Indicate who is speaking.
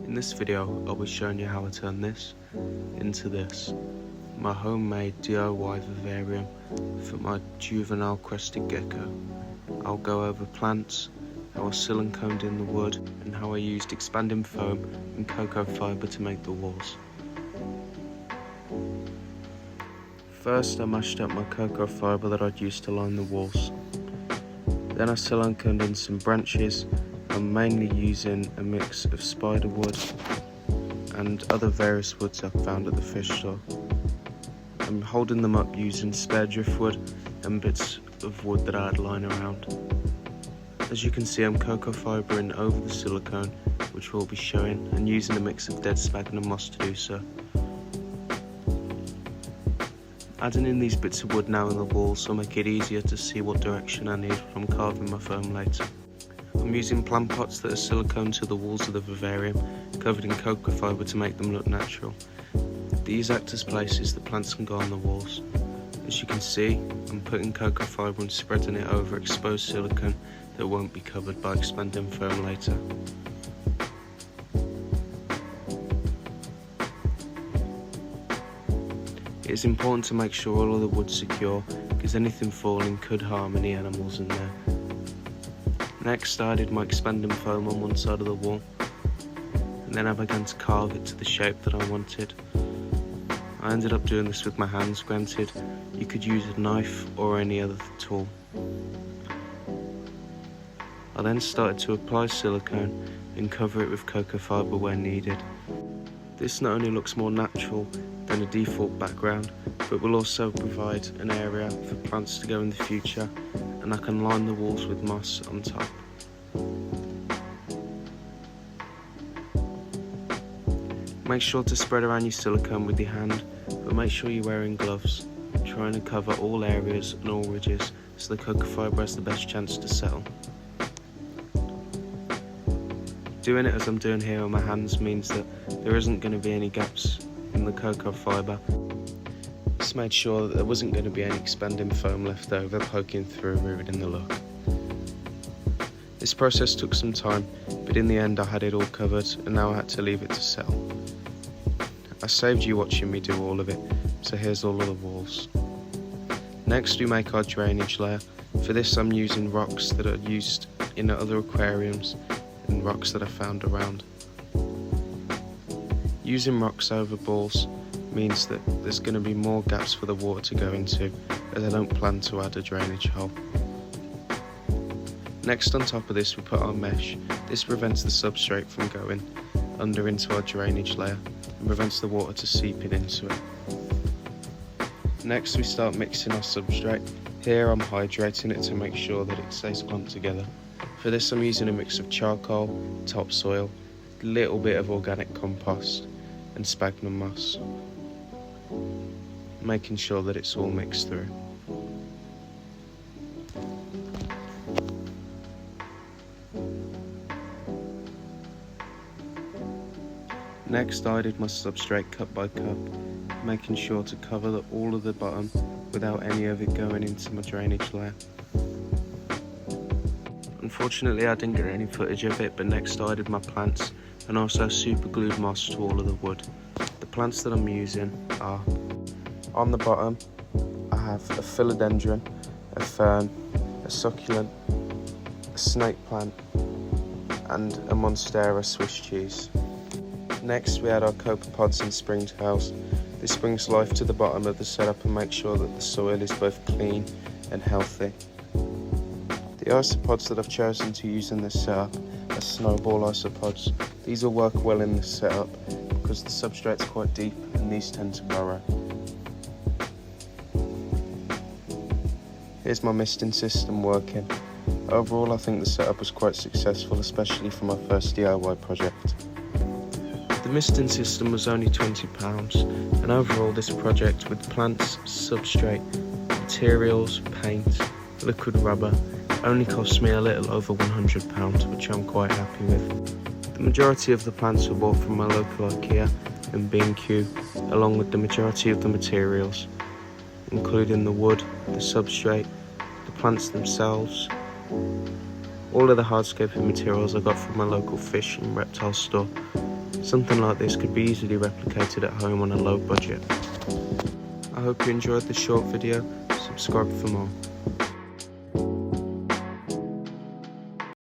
Speaker 1: In this video, I'll be showing you how I turn this into this, my homemade DIY vivarium for my juvenile crested gecko. I'll go over plants, how I siliconed in the wood, and how I used expanding foam and cocoa fibre to make the walls. First, I mashed up my cocoa fibre that I'd used to line the walls. Then I siliconed in some branches. I'm mainly using a mix of spider wood and other various woods I've found at the fish store. I'm holding them up using spare driftwood and bits of wood that I had lying around. As you can see, I'm cocoa fibring over the silicone, which we'll be showing, and using a mix of dead sphagnum moss to do so. Adding in these bits of wood now in the walls will make it easier to see what direction I need when I'm carving my foam later. I'm using plant pots that are silicone to the walls of the vivarium, covered in cocoa fibre to make them look natural. These act as places that plants can go on the walls. As you can see, I'm putting cocoa fibre and spreading it over exposed silicone that won't be covered by expanding foam later. It is important to make sure all of the wood's secure, because anything falling could harm any animals in there. Next, I added my expanding foam on one side of the wall, and then I began to carve it to the shape that I wanted. I ended up doing this with my hands, granted you could use a knife or any other tool. I then started to apply silicone and cover it with cocoa fibre where needed. This not only looks more natural than a default background, but will also provide an area for plants to go in the future, and I can line the walls with moss on top. Make sure to spread around your silicone with your hand, but make sure you're wearing gloves, trying to cover all areas and all ridges so the cocoa fibre has the best chance to settle. Doing it as I'm doing here on my hands means that there isn't going to be any gaps in the cocoa fibre. This made sure that there wasn't going to be any expanding foam left over poking through, ruining the look. This process took some time, but in the end I had it all covered, and now I had to leave it to settle. I saved you watching me do all of it, so here's all of the walls. Next we make our drainage layer. For this I'm using rocks that are used in other aquariums and rocks that I found around. Using rocks over balls means that there's going to be more gaps for the water to go into, as I don't plan to add a drainage hole. Next, on top of this we put our mesh. This prevents the substrate from going under into our drainage layer and prevents the water to seeping into it. Next we start mixing our substrate. Here I'm hydrating it to make sure that it stays clumped together. For this I'm using a mix of charcoal, topsoil, a little bit of organic compost and sphagnum moss, making sure that it's all mixed through. Next I did my substrate cup by cup, making sure to cover all of the bottom without any of it going into my drainage layer. Unfortunately I didn't get any footage of it, but next I did my plants and also super glued moss to all of the wood. The plants that I'm using are, on the bottom I have a philodendron, a fern, a succulent, a snake plant and a monstera Swiss cheese. Next we add our copepods and springtails. This brings life to the bottom of the setup and makes sure that the soil is both clean and healthy. The isopods that I've chosen to use in this setup are snowball isopods. These will work well in this setup because the substrate's quite deep and these tend to burrow. Here's my misting system working. Overall I think the setup was quite successful, especially for my first DIY project. The misting system was only £20, and overall this project with plants, substrate, materials, paint, liquid rubber only cost me a little over £100, which I'm quite happy with. The majority of the plants were bought from my local IKEA and B&Q, along with the majority of the materials, including the wood, the substrate, the plants themselves. All of the hardscaping materials I got from my local fish and reptile store. Something like this could be easily replicated at home on a low budget. I hope you enjoyed this short video. Subscribe for more.